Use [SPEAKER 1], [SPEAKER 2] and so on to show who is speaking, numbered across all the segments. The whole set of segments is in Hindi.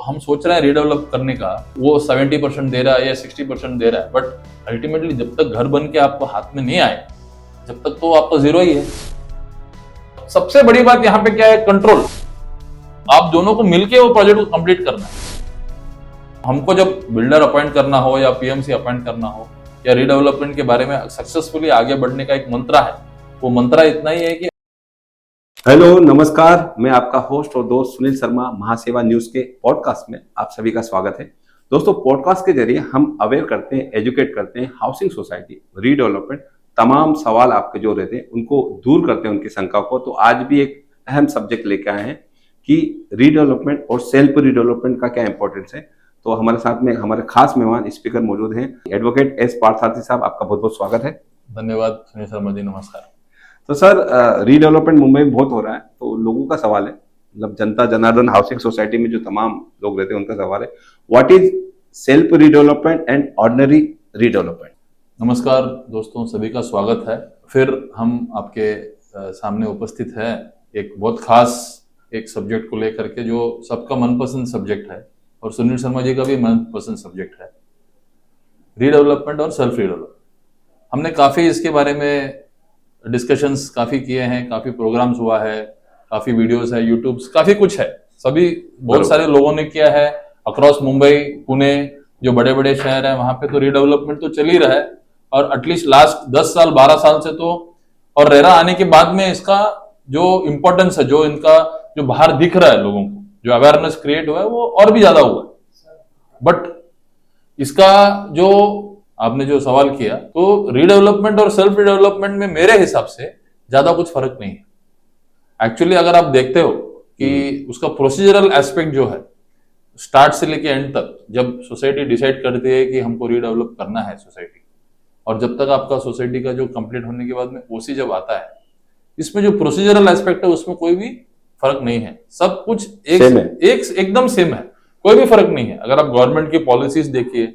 [SPEAKER 1] हम सोच रहे हैं रीडेवलप करने का, वो 70% दे रहा है या 60% दे रहा है, बट अल्टीमेटली जब तक घर बन के आपको हाथ में नहीं आए, जब तक तो आपका जीरो ही है। सबसे बड़ी बात यहाँ पे क्या है, कंट्रोल। आप दोनों को मिलके वो प्रोजेक्ट को कंप्लीट करना है। हमको जब बिल्डर अपॉइंट करना हो या पीएमसी अपॉइंट करना हो या रीडेवलपमेंट के बारे में सक्सेसफुली आगे बढ़ने का एक मंत्र है, वो मंत्र इतना ही है कि
[SPEAKER 2] हेलो नमस्कार, मैं आपका होस्ट और दोस्त सुनील शर्मा महासेवा न्यूज के पॉडकास्ट में आप सभी का स्वागत है। दोस्तों, पॉडकास्ट के जरिए हम अवेयर करते हैं, एजुकेट करते हैं, हाउसिंग सोसाइटी, रीडेवलपमेंट, तमाम सवाल आपके जो रहते हैं उनको दूर करते हैं, उनकी शंका को। तो आज भी एक अहम सब्जेक्ट लेके आए हैं कि रीडेवलपमेंट और सेल्फ रीडेवलपमेंट का क्या इंपॉर्टेंस है। तो हमारे साथ में हमारे खास मेहमान स्पीकर मौजूद हैं, एडवोकेट एस पार्थसारथी साहब, आपका बहुत बहुत स्वागत है।
[SPEAKER 1] धन्यवाद सुनील शर्मा जी, नमस्कार।
[SPEAKER 2] तो सर, रीडेवलपमेंट मुंबई में बहुत हो रहा है, तो लोगों का सवाल है, मतलब जनता जनार्दन हाउसिंग सोसाइटी में जो तमाम लोग रहते हैं उनका सवाल है, what is self redevelopment and ordinary redevelopment.
[SPEAKER 1] नमस्कार दोस्तों, सभी का स्वागत है। फिर हम आपके सामने उपस्थित है एक बहुत खास एक सब्जेक्ट को लेकर के, जो सबका मनपसंद सब्जेक्ट है और सुनील शर्मा जी का भी मनपसंद सब्जेक्ट है, रीडेवलपमेंट और सेल्फ डेवलपमेंट। हमने काफी इसके बारे में डिस्कशंस काफी किए हैं, काफी प्रोग्राम्स हुआ है, काफी वीडियोस है, यूट्यूब, काफी कुछ है, सभी बहुत सारे लोगों ने किया है अक्रॉस मुंबई, पुणे, जो बड़े बड़े शहर हैं वहां पे तो रीडेवलपमेंट तो चल ही रहा है। और एटलीस्ट लास्ट 10 साल 12 साल से तो, और रेरा आने के बाद में इसका जो इम्पोर्टेंस है, जो इनका जो बाहर दिख रहा है लोगों को, जो अवेयरनेस क्रिएट हुआ है वो और भी ज्यादा हुआ है। बट इसका जो आपने जो सवाल किया, तो रीडेवलपमेंट और सेल्फ डेवलपमेंट में मेरे हिसाब से ज्यादा कुछ फर्क नहीं है। एक्चुअली अगर आप देखते हो कि उसका प्रोसीजरल एस्पेक्ट जो है, स्टार्ट से लेके एंड तक, जब सोसाइटी डिसाइड करती है कि हमको रीडेवलप करना है सोसाइटी, और जब तक आपका सोसाइटी का जो कंप्लीट होने के बाद में ओसी जब आता है, इसमें जो प्रोसीजरल एस्पेक्ट है उसमें कोई भी फर्क नहीं है। सब कुछ एकदम सेम है, कोई भी फर्क नहीं है। अगर आप गवर्नमेंट की पॉलिसीज देखिए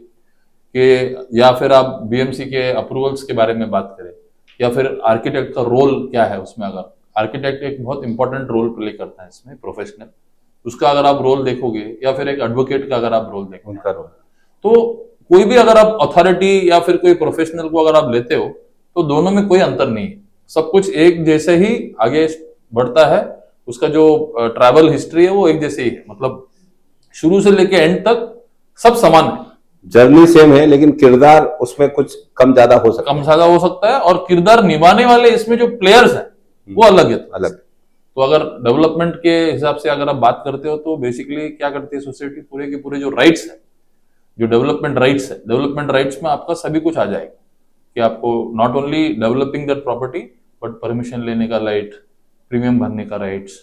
[SPEAKER 1] कि, या फिर आप बीएमसी के अप्रूवल्स के बारे में बात करें, या फिर आर्किटेक्ट का रोल क्या है उसमें, अगर आर्किटेक्ट एक बहुत इंपॉर्टेंट रोल प्ले करता है इसमें, प्रोफेशनल, उसका अगर आप रोल देखोगे, या फिर एक एडवोकेट का अगर आप रोल देखोगे, उनका रोल, तो कोई भी अगर आप अथॉरिटी या फिर कोई प्रोफेशनल को अगर आप लेते हो, तो दोनों में कोई अंतर नहीं है। सब कुछ एक जैसे ही आगे बढ़ता है, उसका जो ट्रैवल हिस्ट्री है वो एक जैसे ही है, मतलब शुरू से लेके एंड तक सब समान है,
[SPEAKER 2] जर्नी सेम है, लेकिन किरदार उसमें कुछ कम ज्यादा हो सकता है, और किरदार निभाने वाले इसमें जो प्लेयर्स हैं वो अलग है, अलग। तो अगर डेवलपमेंट के हिसाब से अगर आप बात करते हो, तो बेसिकली क्या करती है सोसाइटी, पूरे के पूरे जो राइट्स है, जो डेवलपमेंट राइट्स है, डेवलपमेंट राइट्स में आपका सभी कुछ आ जाएगा कि आपको not only developing that property, but permission लेने का राइट, प्रीमियम भरने का राइट्स,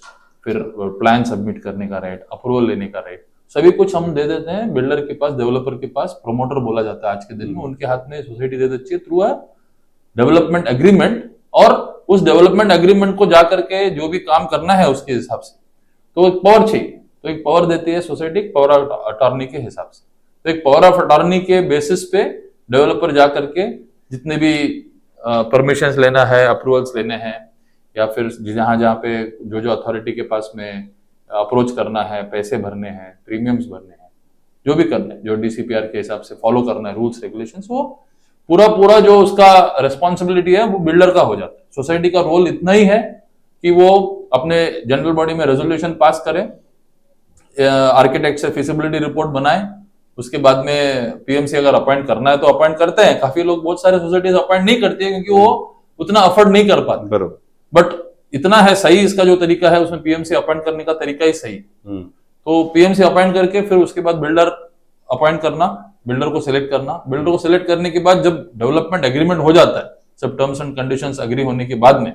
[SPEAKER 2] फिर प्लान सबमिट करने का राइट, अप्रूवल लेने का राइट, सभी कुछ हम दे देते हैं बिल्डर के पास, डेवलपर के पास, प्रमोटर बोला जाता है आज के दिन में, उनके हाथ में सोसाइटी दे देती है थ्रू अ डेवलपमेंट एग्रीमेंट। और उस डेवलपमेंट एग्रीमेंट को जाकर के जो भी काम करना है उसके हिसाब से, तो एक पावर चाहिए, तो एक पावर देती है सोसाइटी पावर ऑफ अटॉर्नी के हिसाब से। तो एक पावर ऑफ अटॉर्नी के बेसिस पे डेवलपर जाकर के जितने भी परमिशंस लेना है, अप्रूवल्स लेने हैं, या फिर जहां पे जो अथॉरिटी के पास में अप्रोच करना है, पैसे भरने हैं, प्रीमियम्स भरने हैं, जो भी करना है, जो डीसीपीआर के हिसाब से फॉलो करना है रूल्स रेगुलेशंस, वो पूरा जो उसका रिस्पॉन्सिबिलिटी है वो बिल्डर का हो जाता है। सोसाइटी का रोल इतना ही है कि वो अपने जनरल बॉडी में रेजोल्यूशन पास करे, आर्किटेक्ट से फिजिबिलिटी रिपोर्ट बनाए, उसके बाद में पीएमसी अगर अपॉइंट करना है तो अपॉइंट करते हैं। काफी लोग, बहुत सारे सोसाइटीज अपॉइंट नहीं करती है क्योंकि वो उतना अफोर्ड नहीं कर पाते, बरोबर। बट इतना है सही, इसका जो तरीका है उसमें पीएमसी अपॉइंट करने का तरीका ही सही है। तो पीएमसी अपॉइंट करके फिर उसके बाद बिल्डर अपॉइंट करना, बिल्डर को सिलेक्ट करना, बिल्डर को सिलेक्ट करने के बाद जब डेवलपमेंट एग्रीमेंट हो जाता है, सब टर्म्स एंड कंडीशंस एग्री होने के बाद में,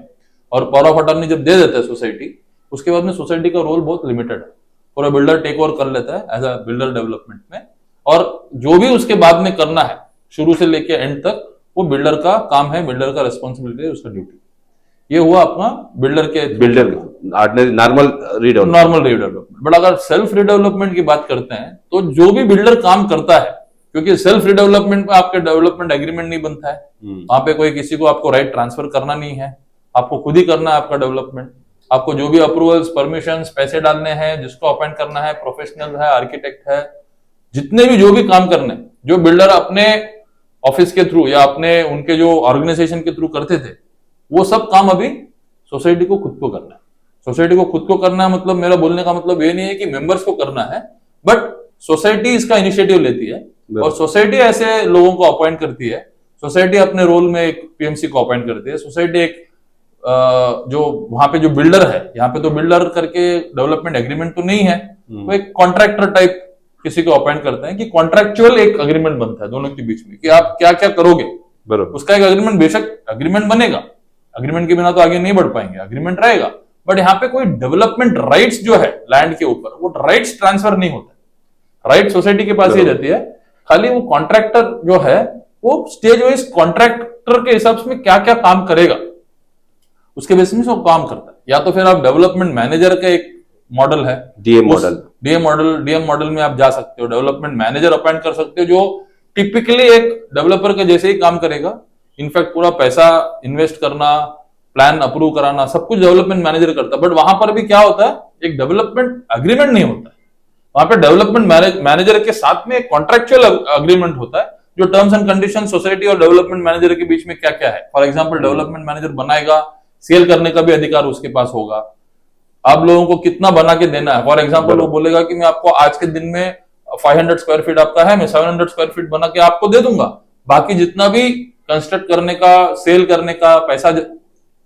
[SPEAKER 2] और पावर ऑफ अटॉर्नी जब दे देता है सोसाइटी, उसके बाद में सोसाइटी का रोल बहुत लिमिटेड है, पूरा बिल्डर टेक ओवर कर लेता है एज अ बिल्डर डेवलपमेंट में, और जो भी उसके बाद में करना है शुरू से लेके एंड तक, वो बिल्डर का काम है, बिल्डर का रिस्पॉन्सिबिलिटी है, उसका ड्यूटी। ये हुआ अपना बिल्डर नॉर्मल रीडेवलपमेंट। बट अगर सेल्फ रीडेवलपमेंट की बात करते हैं, तो जो भी बिल्डर काम करता है, क्योंकि सेल्फ रीडेवलपमेंट में आपके डेवलपमेंट एग्रीमेंट नहीं बनता है, वहां पे कोई किसी को आपको राइट ट्रांसफर करना नहीं है, आपको खुद ही करना है आपका डेवलपमेंट।
[SPEAKER 1] आपको जो भी अप्रूवल्स, परमिशंस, पैसे डालने हैं, जिसको अपॉइंट करना है, प्रोफेशनल है, आर्किटेक्ट है, जितने भी जो भी काम करने, जो बिल्डर अपने ऑफिस के थ्रू या अपने उनके जो ऑर्गेनाइजेशन के थ्रू करते थे, वो सब काम अभी सोसाइटी को खुद को करना है। सोसाइटी को खुद को करना है मतलब मेरा बोलने का मतलब ये नहीं है कि मेंबर्स को करना है, बट सोसाइटी इसका इनिशिएटिव लेती है और सोसाइटी ऐसे लोगों को अपॉइंट करती है। सोसाइटी अपने रोल में एक पीएमसी को अपॉइंट करती है। सोसाइटी एक जो वहां पे जो बिल्डर है, यहाँ पे तो बिल्डर करके डेवलपमेंट एग्रीमेंट तो नहीं है, तो एक कॉन्ट्रैक्टर टाइप किसी को अपॉइंट करते हैं कि कॉन्ट्रैक्चुअल एक अग्रीमेंट बनता है दोनों के बीच में कि आप क्या क्या करोगे। बराबर, उसका एक अग्रीमेंट, बेशक अग्रीमेंट बनेगा, अग्रीमेंट के बिना तो आगे नहीं बढ़ पाएंगे, अग्रीमेंट रहेगा, बट यहाँ पे कोई डेवलपमेंट राइट्स जो है लैंड के ऊपर, वो राइट्स ट्रांसफर नहीं होता। राइट सोसाइटी के पास ही रहती है। खाली वो कॉन्ट्रैक्टर जो है वो स्टेज वाइज कॉन्ट्रैक्टर के हिसाब से क्या क्या काम करेगा उसके बेसिस में वो काम करता है। या तो फिर आप डेवलपमेंट मैनेजर का एक मॉडल है, डीएम मॉडल में आप जा सकते हो, डेवलपमेंट मैनेजर अपॉइंट कर सकते हो जो टिपिकली एक डेवलपर के जैसे ही काम करेगा। इनफैक्ट पूरा पैसा इन्वेस्ट करना, प्लान अप्रूव कराना, सब कुछ डेवलपमेंट मैनेजर करता है। बट वहां पर भी क्या होता है, एक डेवलपमेंट अग्रीमेंट नहीं होता है। वहां पे डेवलपमेंट मैनेजर के साथ में एक कॉन्ट्रैक्चुअल अग्रीमेंट होता है जो टर्म्स एंड कंडीशन सोसाइटी और डेवलपमेंट मैनेजर के बीच में क्या क्या है। फॉर एग्जाम्पल, डेवलपमेंट मैनेजर बनाएगा, सेल करने का भी अधिकार उसके पास होगा। आप लोगों को कितना बना के देना है, फॉर एग्जाम्पल वो बोलेगा कि मैं आपको आज के दिन में 500 स्क्वायर फीट आपका है, मैं 700 स्क्वायर फीट बना के आपको दे दूंगा। बाकी जितना भी कंस्ट्रक्ट करने का, सेल करने का पैसा,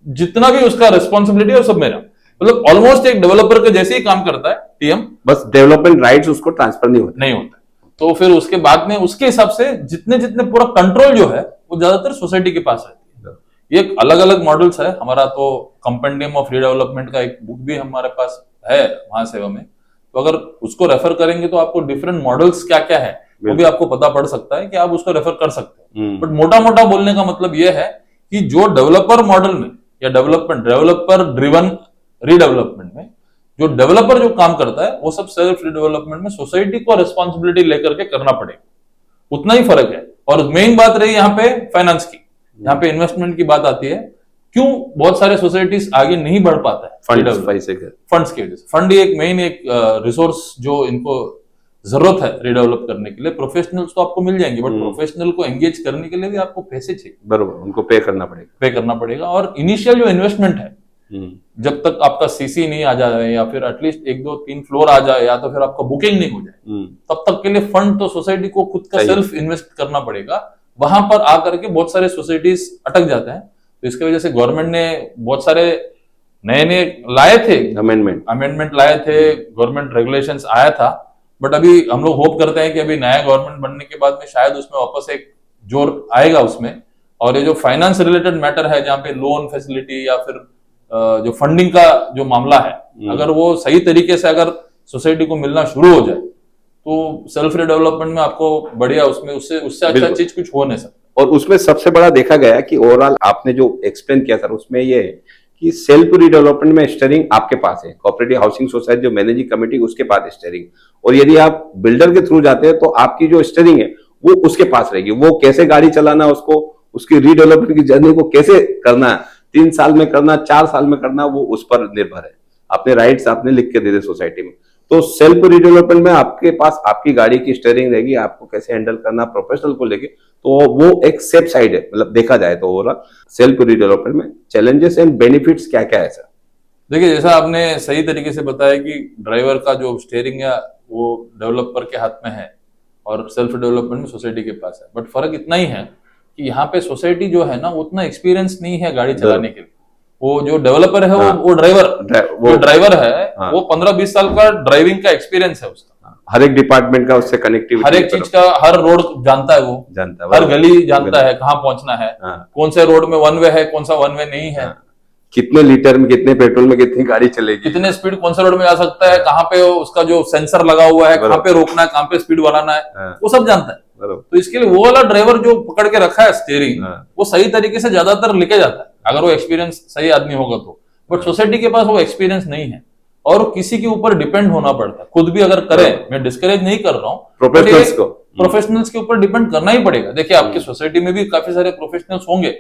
[SPEAKER 1] जितना भी उसका रिस्पॉन्सिबिलिटी है, सब मेरा। मतलब ऑलमोस्ट एक डेवलपर के जैसे ही काम करता है टीएम, बस डेवलपमेंट राइट्स उसको ट्रांसफर नहीं होता। तो फिर उसके बाद में उसके हिसाब से जितने जितने पूरा कंट्रोल जो है वो ज्यादातर सोसाइटी के पास है। ये अलग अलग मॉडल्स है। हमारा तो कंपेंडियम ऑफ रीडेवलपमेंट का एक बुक भी हमारे पास है महासेवा में, तो अगर उसको रेफर करेंगे तो आपको डिफरेंट मॉडल्स क्या क्या है वो भी आपको पता पड़ सकता है कि आप उसको रेफर कर सकते हैं। बट मोटा मोटा बोलने का मतलब ये है कि जो डेवलपर मॉडल में या डेवलपर ड्रिवन रीडेवलपमेंट में जो डेवलपर जो काम करता है वो सब सेल्फ रीडेवलपमेंट में सोसाइटी को रिस्पॉन्सिबिलिटी लेकर के करना पड़ेगा, उतना ही फर्क है। और मेन बात रही यहाँ पे फाइनेंस की, यहाँ पे इन्वेस्टमेंट की बात आती है। क्यों बहुत सारे सोसाइटीज आगे नहीं बढ़ पाता है? फंड्स के वजह से। फंड एक मेन एक रिसोर्स जो इनको जरूरत है रीडेवलप करने के लिए। प्रोफेशनल्स तो आपको मिल जाएंगे, बट प्रोफेशनल को एंगेज करने के लिए भी आपको पैसे चाहिए। बरोबर, उनको पे करना पड़ेगा। और इनिशियल जो इन्वेस्टमेंट है, जब तक आपका सीसी नहीं आ जाए या फिर एटलीस्ट 1 2 3 फ्लोर आ जाए या तो फिर आपका बुकिंग नहीं हो जाए, तब तक के लिए फंड तो सोसाइटी को खुद का सेल्फ इन्वेस्ट करना पड़ेगा। वहां पर आकर के बहुत सारे सोसाइटीज अटक जाते हैं। तो इसकी वजह से गवर्नमेंट ने बहुत सारे नए लाए थे, अमेंडमेंट लाए थे, गवर्नमेंट रेगुलेशंस आया था। बट अभी हम लोग होप करते हैं कि अभी नया गवर्नमेंट बनने के बाद में शायद उसमें वापस एक जोर आएगा उसमें। और ये जो फाइनेंस रिलेटेड मैटर है, जहाँ पे लोन फैसिलिटी या फिर जो फंडिंग का जो मामला है, अगर वो सही तरीके से अगर सोसाइटी को मिलना शुरू हो जाए तो सेल्फ डेवलपमेंट में आपको बढ़िया उससे अच्छा चीज कुछ हो नहीं सकता।
[SPEAKER 2] और उसमें सबसे बड़ा देखा गया कि ओवरऑल आपने जो एक्सप्लेन किया सर, उसमें ये है कि सेल्फ रिडेवलपमेंट में स्टीयरिंग आपके पास है, कोऑपरेटिव हाउसिंग सोसाइटी जो मैनेजिंग कमेटी उसके पास है स्टीयरिंग। और यदि आप बिल्डर के थ्रू जाते हैं तो आपकी जो स्टीयरिंग है वो उसके पास रहेगी। वो कैसे गाड़ी चलाना, उसको उसकी रीडेवलपमेंट की जर्नी को कैसे करना, 3 साल में करना, 4 साल में करना, वो उस पर निर्भर है। अपने राइट्स आपने लिख के दे दे सोसाइटी में। तो सेल्फ रिडेवलपमेंट में आपके पास आपकी गाड़ी की स्टीयरिंग रहेगी, आपको कैसे हैंडल करना प्रोफेशनल को लेके, तो वो एक सेफ साइड है। मतलब देखा जाए तो ओवरऑल सेल्फ रिडेवलपमेंट में चैलेंजेस एंड बेनिफिट्स क्या क्या है सर?
[SPEAKER 1] देखिए, जैसा आपने सही तरीके से बताया कि ड्राइवर का जो स्टीयरिंग है वो डेवलपर के हाथ में है और सेल्फ डेवलपमेंट में सोसाइटी के पास है। बट फर्क इतना ही है कि यहाँ पे सोसाइटी जो है ना, उतना एक्सपीरियंस नहीं है गाड़ी चलाने के लिए। वो जो डेवलपर है वो ड्राइवर है, वो 15-20 साल का ड्राइविंग का एक्सपीरियंस है उसका।
[SPEAKER 2] हर एक डिपार्टमेंट का उससे कनेक्टिविटी,
[SPEAKER 1] हर एक चीज का, हर रोड जानता है, वो जानता है, हर गली जानता है कहाँ पहुंचना है, कौन से रोड में 1 वे है, कौन सा 1 वे नहीं है,
[SPEAKER 2] कितने लीटर में, कितने पेट्रोल में कितनी गाड़ी चलेगी,
[SPEAKER 1] कितने स्पीड कौन सा रोड में जा सकता है, कहाँ पे उसका जो सेंसर लगा हुआ है, कहाँ पे रोकना है, कहाँ पे स्पीड बढ़ाना है, वो सब जानता है। तो इसके लिए वो वाला ड्राइवर जो पकड़ के रखा है स्टीयरिंग, वो सही तरीके से ज्यादातर लेके जाता है अगर वो एक्सपीरियंस सही आदमी होगा तो। बट सोसाइटी के पास वो एक्सपीरियंस नहीं है और किसी के ऊपर डिपेंड होना पड़ता है। खुद भी अगर करें, मैं डिस्करेज नहीं कर रहा हूँ, प्रोफेशनल्स के ऊपर डिपेंड करना ही पड़ेगा। देखिए, आपकी सोसाइटी में भी काफी सारे प्रोफेशनल्स होंगे,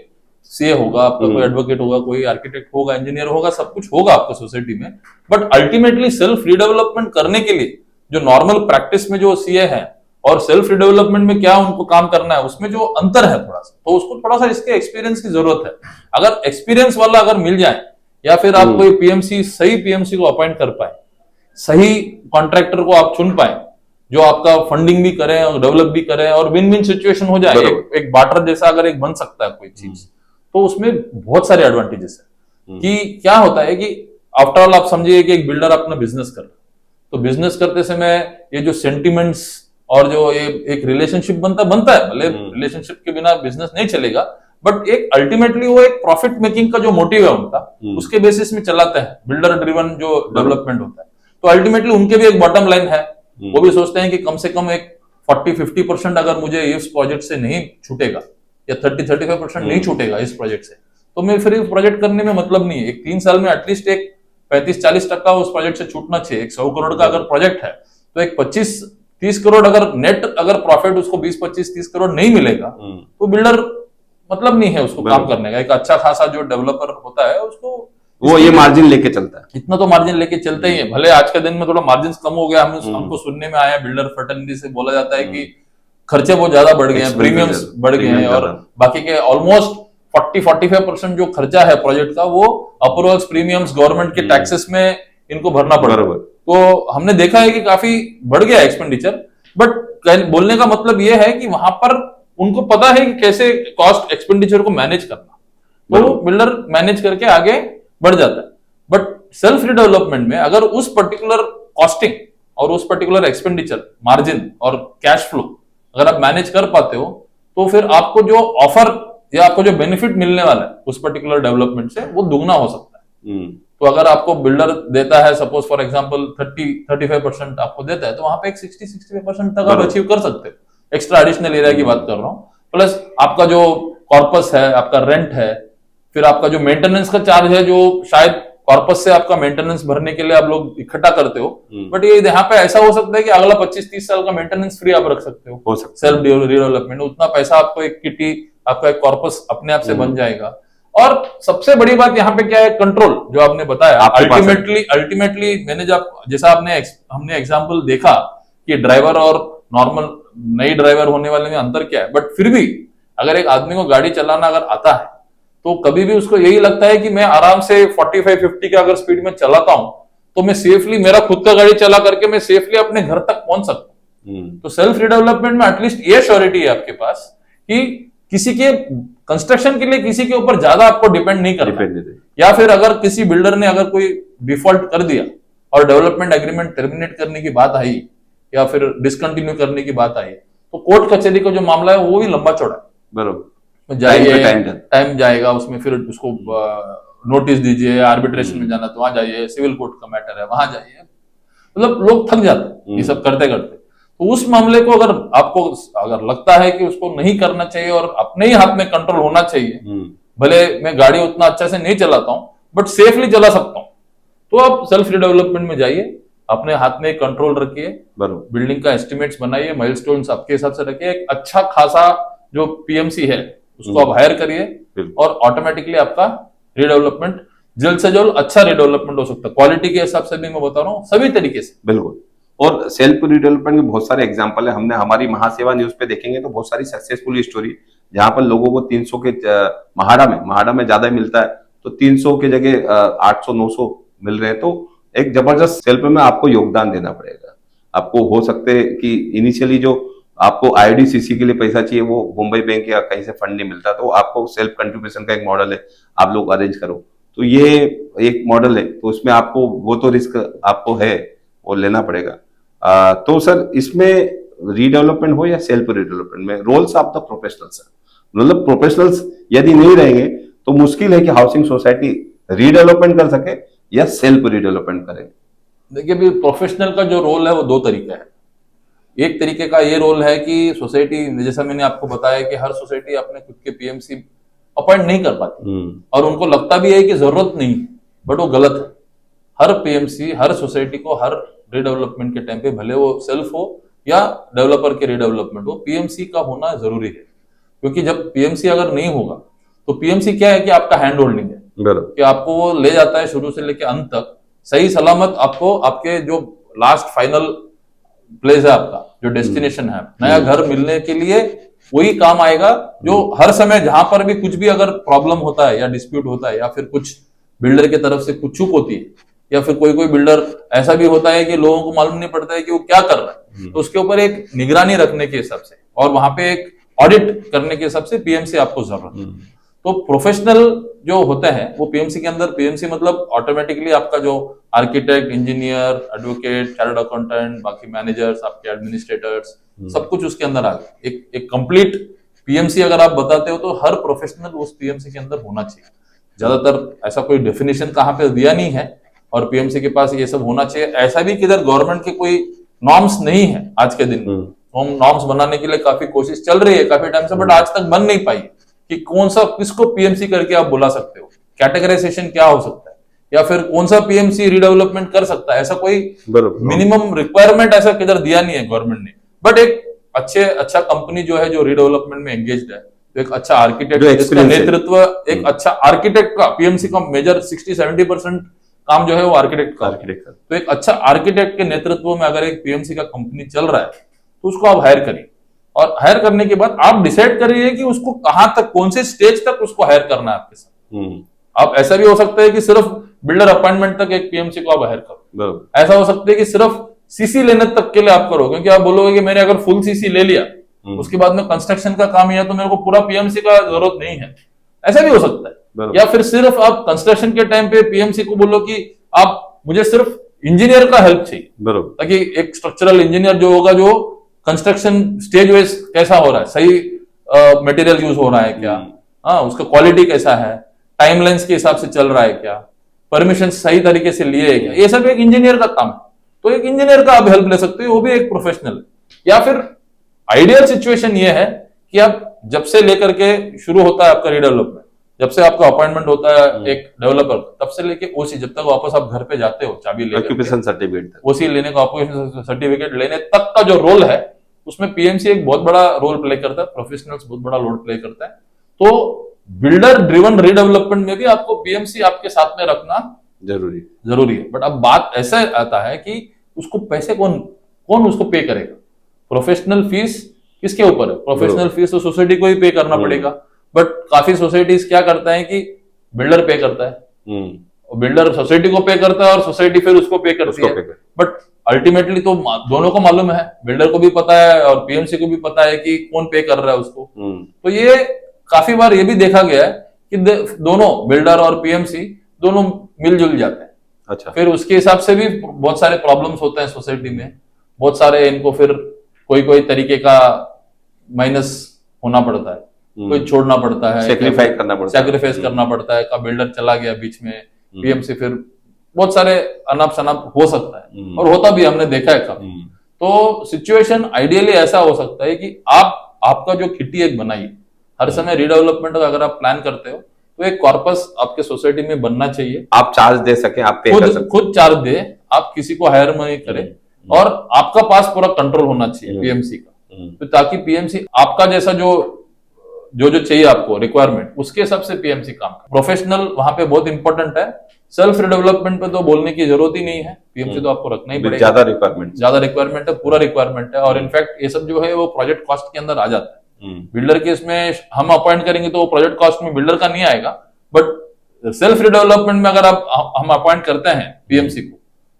[SPEAKER 1] सीए होगा, आपका कोई एडवोकेट होगा, कोई आर्किटेक्ट होगा, इंजीनियर होगा, सब कुछ होगा आपका सोसाइटी में, बट अल्टीमेटली सेल्फ रिडेवलपमेंट करने के लिए जो नॉर्मल प्रैक्टिस में जो सीए है और सेल्फ रिडेवलपमेंट में क्या उनको काम करना है, उसमें जो अंतर है थोड़ा सा, तो उसको थोड़ा सा इसके एक्सपीरियंस की जरूरत है। अगर एक्सपीरियंस वाला अगर मिल जाए, या फिर आप कोई पीएमसी, सही पीएमसी को अपॉइंट कर पाए, सही कॉन्ट्रैक्टर को आप चुन पाए जो आपका फंडिंग भी करे और डेवलप भी करे और विन विन सिचुएशन हो जाए, एक बार्टर जैसा अगर एक बन सकता है कोई चीज, तो उसमें बहुत सारे एडवांटेजेस है। कि क्या होता है कि आफ्टर ऑल आप समझिए कि एक बिल्डर अपना बिजनेस कर रहा है, तो बिजनेस करते समय ये जो सेंटिमेंट्स और जो ये एक रिलेशनशिप बनता है, भले रिलेशनशिप के बिना बिजनेस नहीं चलेगा, बट एक अल्टीमेटली वो एक प्रॉफिट मेकिंग का जो मोटिव है उनका, उसके बेसिस में चलाते हैं, बिल्डर ड्रिवन जो डेवलपमेंट होता है। तो अल्टीमेटली उनके भी एक बॉटम लाइन है, वो भी सोचते हैं कि कम से कम एक 40-50% अगर मुझे इस प्रोजेक्ट से नहीं छूटेगा या 30-35% नहीं छूटेगा इस प्रोजेक्ट से, तो मैं फिर प्रोजेक्ट करने में मतलब नहीं है। एक 3 साल में एटलीस्ट एक 35-40% उस प्रोजेक्ट से छूटना चाहिए। एक 100 करोड़ का अगर प्रोजेक्ट है तो एक 25-30 करोड़ अगर नेट अगर प्रॉफिट उसको 20-25-30 करोड़ नहीं मिलेगा, तो बिल्डर मतलब नहीं है उसको काम करने का। एक अच्छा खासा जो डेवलपर होता है उसको
[SPEAKER 2] वो ये मार्जिन लेके चलता है,
[SPEAKER 1] इतना तो मार्जिन लेके चलते ही है। भले आज के दिन में थोड़ा मार्जिन कम हो गया, हमको सुनने में आया, बिल्डर फर्टर्निटी से बोला जाता है कि खर्चे बहुत ज्यादा बढ़ गए हैं, प्रीमियम्स बढ़ गए हैं, और बाकी के ऑलमोस्ट 40-45% जो खर्चा है प्रोजेक्ट का, वो अप्रूवल्स, प्रीमियम्स, गवर्नमेंट के टैक्सेस में इनको भरना पड़ रहा है। तो हमने देखा है कि काफी बढ़ गया एक्सपेंडिचर, बट बोलने का मतलब ये है कि वहां पर उनको पता है कि कैसे कॉस्ट एक्सपेंडिचर को मैनेज करना, तो बिल्डर मैनेज करके आगे बढ़ जाता है। बट सेल्फ रिडेवलपमेंट में अगर उस पर्टिकुलर कॉस्टिंग और उस पर्टिकुलर एक्सपेंडिचर, मार्जिन और कैश फ्लो अगर आप मैनेज कर पाते हो, तो फिर आपको जो ऑफर या आपको जो बेनिफिट मिलने वाला है उस पर्टिकुलर डेवलपमेंट से, वो दुगना हो सकता है। तो अगर आपको बिल्डर देता है सपोज फॉर एग्जांपल 30-35% आपको देता है, तो वहां पे एक 60-65% तक आप अचीव कर सकते हो। एक्स्ट्रा एडिशनल एरिया की बात कर रहा हूँ, प्लस आपका जो कॉर्पस है, आपका रेंट है, फिर आपका जो मेंटेनेंस का चार्ज है, जो शायद कॉर्पस से आपका मेंटेनेंस भरने के लिए आप लोग इकट्ठा करते हो, बट ये यहाँ पे ऐसा हो सकता है कि अगला 25-30 साल का मेंटेनेंस फ्री आप रख सकते हो सेल्फ रिडेवलपमेंट। उतना पैसा आपको एक किटी, आपका एक कॉर्पस अपने आप से बन जाएगा। और सबसे बड़ी बात यहाँ पे क्या है, कंट्रोल, जो आपने बताया। अल्टीमेटली मैंने जैसा हमने एग्जाम्पल देखा कि ड्राइवर और नॉर्मल नई ड्राइवर होने वाले में अंतर क्या है, बट फिर भी अगर एक आदमी को गाड़ी चलाना अगर आता है, तो कभी भी उसको यही लगता है कि मैं आराम से 45-50 का अगर स्पीड में चलाता हूं, तो मैं सेफली, मेरा खुद का गाड़ी चला करके मैं सेफली अपने घर तक पहुंच सकता हूं। तो सेल्फ रिडेवलपमेंट में एटलीस्ट ये श्योरिटी है आपके पास कि किसी के कंस्ट्रक्शन के लिए किसी के ऊपर ज्यादा आपको डिपेंड नहीं करना, या फिर अगर किसी बिल्डर ने अगर कोई डिफॉल्ट कर दिया और डेवलपमेंट एग्रीमेंट टर्मिनेट करने की बात आई या फिर डिसकंटिन्यू करने की बात आई, तो कोर्ट कचहरी का जो मामला है वो भी लंबा चौड़ा है।
[SPEAKER 2] बरोबर,
[SPEAKER 1] जाइए, टाइम जाएगा उसमें, फिर उसको नोटिस दीजिए, आर्बिट्रेशन में जाना तो वहां जाइए, सिविल कोर्ट का मैटर है वहां जाइए, मतलब लोग थक जाते हैं ये सब करते करते। तो उस मामले को अगर आपको अगर लगता है कि उसको नहीं करना चाहिए और अपने ही हाथ में कंट्रोल होना चाहिए, भले मैं गाड़ी उतना अच्छा से नहीं चलाता हूं बट सेफली चला सकता हूं, तो आप सेल्फ रिडेवलपमेंट में जाइए, अपने हाथ में कंट्रोल रखिए, बिल्डिंग का एस्टिमेट्स बनाइए, माइलस्टोन्स आपके हिसाब से रखिए, एक अच्छा खासा जो पीएमसी है उसको आप हायर करिए और ऑटोमेटिकली आपका रिडेवलपमेंट जल्द से जल्द अच्छा रिडेवलपमेंट हो सकता है। क्वालिटी के हिसाब से भी मैं बता रहा हूँ, सभी तरीके से।
[SPEAKER 2] बिल्कुल। और सेल्फ रिडेवलपमेंट के बहुत सारे एग्जांपल है, हमने हमारी महासेवा न्यूज पे देखेंगे तो बहुत सारी सक्सेसफुल स्टोरी, जहां पर लोगों को 300 के महाड़ा में ज्यादा मिलता है, तो 300 के जगह 800-900 मिल रहे हैं। तो एक जबरदस्त सेल्फ में आपको योगदान देना पड़ेगा। आपको हो सकते है कि इनिशियली जो आपको आईडीसीसी के लिए पैसा चाहिए वो मुंबई बैंक या कहीं से फंड नहीं मिलता, तो आपको सेल्फ कंट्रीब्यूशन का एक मॉडल है, आप लोग अरेंज करो, तो ये एक मॉडल है। तो उसमें आपको वो तो रिस्क आपको है वो लेना पड़ेगा। तो सर इसमें रीडेवलपमेंट हो या सेल्फ रिडेवलपमेंट में रोल्स ऑफ द प्रोफेशनल्स, मतलब प्रोफेशनल्स यदि नहीं रहेंगे तो मुश्किल है कि हाउसिंग सोसाइटी रीडेवलपमेंट कर सके या सेल्फ रिडेवलपमेंट करे।
[SPEAKER 1] देखिए भी प्रोफेशनल का जो रोल है वो 2 तरीके है। एक तरीके का ये रोल है कि सोसाइटी, जैसा मैंने आपको बताया कि हर सोसाइटी अपने खुद के पीएमसी अपॉइंट नहीं कर पाती और उनको लगता भी है कि जरूरत नहीं, बट वो गलत है। हर पीएमसी, हर सोसाइटी को हर रीडेवलपमेंट के टाइम पे, भले वो सेल्फ हो या डेवलपर के रीडेवलपमेंट हो, पीएमसी का होना जरूरी है। क्योंकि जब पीएमसी अगर नहीं होगा तो पीएमसी क्या है कि आपका हैंड होल्डिंग है,
[SPEAKER 2] बराबर,
[SPEAKER 1] कि आपको वो ले जाता है शुरू से लेकर अंत तक सही सलामत, आपको आपके जो लास्ट फाइनल प्लेस है, आपका जो डेस्टिनेशन है, नया घर मिलने के लिए वही काम आएगा। जो हर समय जहां पर भी कुछ भी अगर प्रॉब्लम होता है या डिस्प्यूट होता है या फिर कुछ बिल्डर की तरफ से कुछ चूक होती है या फिर कोई बिल्डर ऐसा भी होता है कि लोगों को मालूम नहीं पड़ता है कि वो क्या कर रहा है, तो उसके ऊपर एक निगरानी रखने के हिसाब से और वहां पे एक ऑडिट करने के हिसाब से पीएमसी आपको जरूरत है। तो प्रोफेशनल जो होते हैं वो पीएमसी के अंदर, पीएमसी मतलब ऑटोमेटिकली आपका जो architect, engineer, advocate, chartered accountant, बाकी मैनेजर्स, आपके एडमिनिस्ट्रेटर्स, सब कुछ उसके अंदर आ गया। एक कंप्लीट पीएमसी अगर आप बताते हो तो हर प्रोफेशनल उस पीएमसी के अंदर होना चाहिए। ज्यादातर ऐसा कोई डेफिनेशन कहाँ पे दिया नहीं है और पीएमसी के पास ये सब होना चाहिए। ऐसा भी किधर गवर्नमेंट के कोई नॉर्म्स नहीं है आज के दिन में। हम नॉर्म्स बनाने के लिए काफी कोशिश चल रही है काफी टाइम से, बट आज तक बन नहीं पाई कि कौन सा किसको पीएमसी करके आप बुला सकते हो, कैटेगराइजेशन क्या हो सकता है, या फिर कौन सा पीएमसी रीडेवलपमेंट कर सकता है। ऐसा कोई मिनिमम रिक्वायरमेंट ऐसा किधर दिया नहीं है गवर्नमेंट ने। बट एक अच्छा कंपनी जो है जो रीडेवलपमेंट में एंगेज्ड है, तो एक अच्छा आर्किटेक्ट जिसका नेतृत्व, एक अच्छा आर्किटेक्ट का पीएमसी का मेजर 60-70% काम जो है वो आर्किटेक्ट का। तो एक अच्छा आर्किटेक्ट के नेतृत्व में अगर एक पीएमसी का कंपनी चल रहा है तो उसको आप हायर करिए, और हायर करने के बाद आप डिसाइड करिए कि उसको कहां तक, कौन से स्टेज तक उसको हायर करना है आपके साथ। आप ऐसा भी हो सकता है कि सिर्फ बिल्डर अपॉइंटमेंट तक एक पीएमसी को आप हायर करो, ऐसा हो सकता है कि सिर्फ सीसी लेने तक के लिए आप करो, क्योंकि आप बोलोगे कि मैंने अगर फुल सीसी ले लिया उसके बाद में कंस्ट्रक्शन का काम है तो मेरे को पूरा पीएमसी का जरूरत नहीं है, ऐसा भी हो सकता है। या फिर सिर्फ आप कंस्ट्रक्शन के टाइम पे पीएमसी को बोलो कि आप मुझे सिर्फ इंजीनियर का हेल्प चाहिए, ताकि एक स्ट्रक्चरल इंजीनियर जो होगा, जो कंस्ट्रक्शन स्टेज वाइज कैसा हो रहा है, सही मटेरियल यूज हो रहा है क्या, उसका क्वालिटी कैसा है, टाइमलाइंस के हिसाब से चल रहा है क्या, परमिशन सही तरीके से लिए है क्या, ये सब एक इंजीनियर का काम है। तो एक इंजीनियर का आप हेल्प ले सकते हो, वो भी एक प्रोफेशनल है। या फिर आइडियल सिचुएशन ये है कि आप जब से लेकर के शुरू होता है आपका रीडेवलपमेंट, जब से आपका अपॉइंटमेंट होता है एक डेवलपर, तब से लेके ओसी, जब तक वापस आप घर पे जाते हो चाबी लेकर, ऑक्यूपेशन सर्टिफिकेट, ओसी लेने का, ऑक्यूपेशन सर्टिफिकेट लेने तक का जो रोल है उसमें पीएमसी एक बहुत बड़ा रोल प्ले करता है, प्रोफेशनल्स बहुत बड़ा रोल प्ले करता है। तो बिल्डर ड्रिवन रीडेवलपमेंट में भी आपको पीएमसी आपके साथ में रखना जरूरी है। बट अब बात ऐसा आता है कि उसको पैसे कौन उसको पे करेगा, प्रोफेशनल फीस किसके ऊपर है? प्रोफेशनल फीस तो सोसाइटी को ही पे करना पड़ेगा। बट काफी सोसाइटीज क्या करता है कि बिल्डर पे करता है, बिल्डर सोसाइटी को पे करता है और सोसाइटी फिर उसको पे करती है। बट अल्टीमेटली तो दोनों को मालूम है, बिल्डर को भी पता है और पीएमसी को भी पता है कि कौन पे कर रहा है उसको। तो ये काफी बार ये भी देखा गया है कि दोनों बिल्डर और पीएमसी दोनों मिलजुल जाते हैं। अच्छा, फिर उसके हिसाब से भी बहुत सारे प्रॉब्लम्स होते हैं सोसाइटी में, बहुत सारे इनको फिर कोई तरीके का माइनस होना पड़ता है, कोई छोड़ना पड़ता है, सैक्रिफाइस करना पड़ता है, का बिल्डर चला गया बीच में, पीएमसी फिर बहुत सारे अनाप शनाप हो सकता है और होता भी, हमने देखा है काफी। तो सिचुएशन आइडियली ऐसा हो सकता है कि आपका जो किटी एक बनाई, हर समय रीडेवलपमेंट का अगर आप प्लान करते हो तो एक कॉर्पस आपके सोसाइटी में बनना चाहिए। आप चार्ज दे सके, आप पे कर सके, खुद चार्ज दे, आप किसी को हायर नहीं करें, और आपका पास पूरा कंट्रोल होना चाहिए पीएमसी का, तो ताकि पीएमसी आपका जैसा जो चाहिए आपको रिक्वायरमेंट, उसके हिसाब से पीएमसी काम। प्रोफेशनल वहां पे बहुत इंपॉर्टेंट है। सेल्फ डेवलपमेंट पे तो बोलने की जरूरत ही नहीं है, पीएमसी तो आपको रखना ही पड़ेगा, ज्यादा रिक्वायरमेंट है, पूरा रिक्वायरमेंट है। और इनफैक्ट ये सब जो है वो प्रोजेक्ट कॉस्ट के अंदर आ जाता है। बिल्डर के इसमें हम अपॉइंट करेंगे तो वो प्रोजेक्ट कॉस्ट में बिल्डर का नहीं आएगा, बट सेल्फ रिडेवलपमेंट में अगर हम अपॉइंट करते हैं पीएमसी को,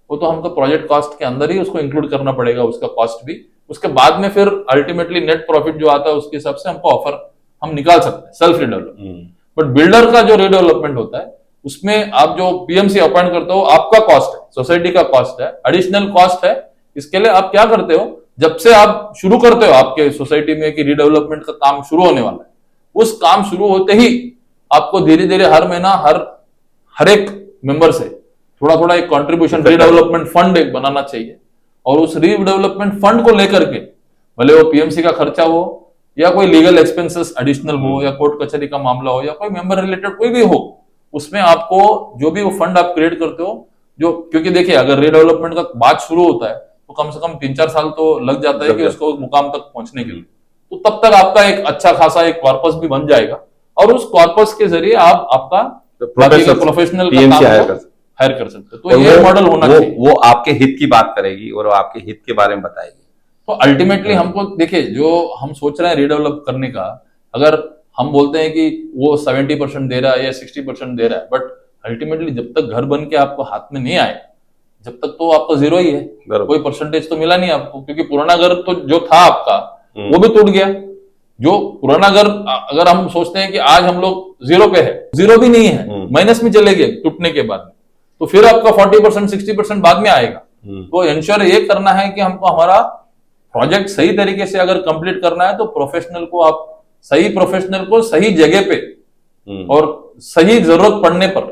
[SPEAKER 1] वो तो हमको प्रोजेक्ट कॉस्ट के अंदर ही उसको इंक्लूड करना पड़ेगा, उसका कॉस्ट भी। उसके बाद में फिर अल्टीमेटली नेट प्रॉफिट जो आता है उसके हिसाब से हमको ऑफर हम निकाल सकते हैं सेल्फ रिडेवलपमेंट। बट बिल्डर का जो रिडेवलपमेंट होता है उसमें आप जो पीएमसी अपॉइंट करते हो, आपका कॉस्ट है, सोसाइटी का कॉस्ट है, एडिशनल कॉस्ट है। इसके लिए आप क्या करते हो, जब से आप शुरू करते हो आपके सोसाइटी में कि रीडेवलपमेंट का काम शुरू होने वाला है, उस काम शुरू होते ही आपको धीरे धीरे हर महीना हर एक मेंबर से थोड़ा एक कंट्रीब्यूशन रीडेवलपमेंट फंड एक बनाना चाहिए। और उस रीडेवलपमेंट फंड को लेकर के, भले वो पीएमसी का खर्चा हो या कोई लीगल एक्सपेंसेस एडिशनल हो या कोर्ट कचहरी का मामला हो या कोई मेंबर रिलेटेड कोई भी हो, उसमें आपको जो भी वो फंड आप क्रिएट करते हो, जो, क्योंकि देखिए अगर रीडेवलपमेंट का बात शुरू होता है तो कम से कम 3-4 साल तो लग जाता है कि उसको मुकाम तक पहुंचने के लिए। तो तब तक आपका एक अच्छा खासा एक कॉर्पस भी बन जाएगा और उस कॉर्पस के जरिए आप आपका प्रोफेशनल
[SPEAKER 2] पीएमसी
[SPEAKER 1] हायर कर सकते हो। तो ये मॉडल होना चाहिए।
[SPEAKER 2] वो आपके हित की बात करेगी और आपके हित के बारे में बताएगी।
[SPEAKER 1] तो अल्टीमेटली हमको देखिए, जो हम सोच रहे हैं रीडेवलप करने का, अगर हम बोलते हैं कि वो 70% दे रहा है या 60% दे रहा है, बट अल्टीमेटली जब तक घर बन के आपको हाथ में नहीं आए, जब तक तो आपका जीरो ही है, कोई परसेंटेज तो मिला नहीं आपको, क्योंकि पुराना घर तो जो था आपका वो भी टूट गया। जो पुराना घर, अगर हम सोचते हैं कि आज हम लोग जीरो पे है, जीरो भी नहीं है, माइनस में चले गए टूटने के बाद, तो फिर आपका 40% 60% बाद में आएगा। तो इंश्योर ये करना है कि हमको हमारा प्रोजेक्ट सही तरीके से अगर कंप्लीट करना है, तो प्रोफेशनल को आप सही जगह पे और सही जरूरत पड़ने पर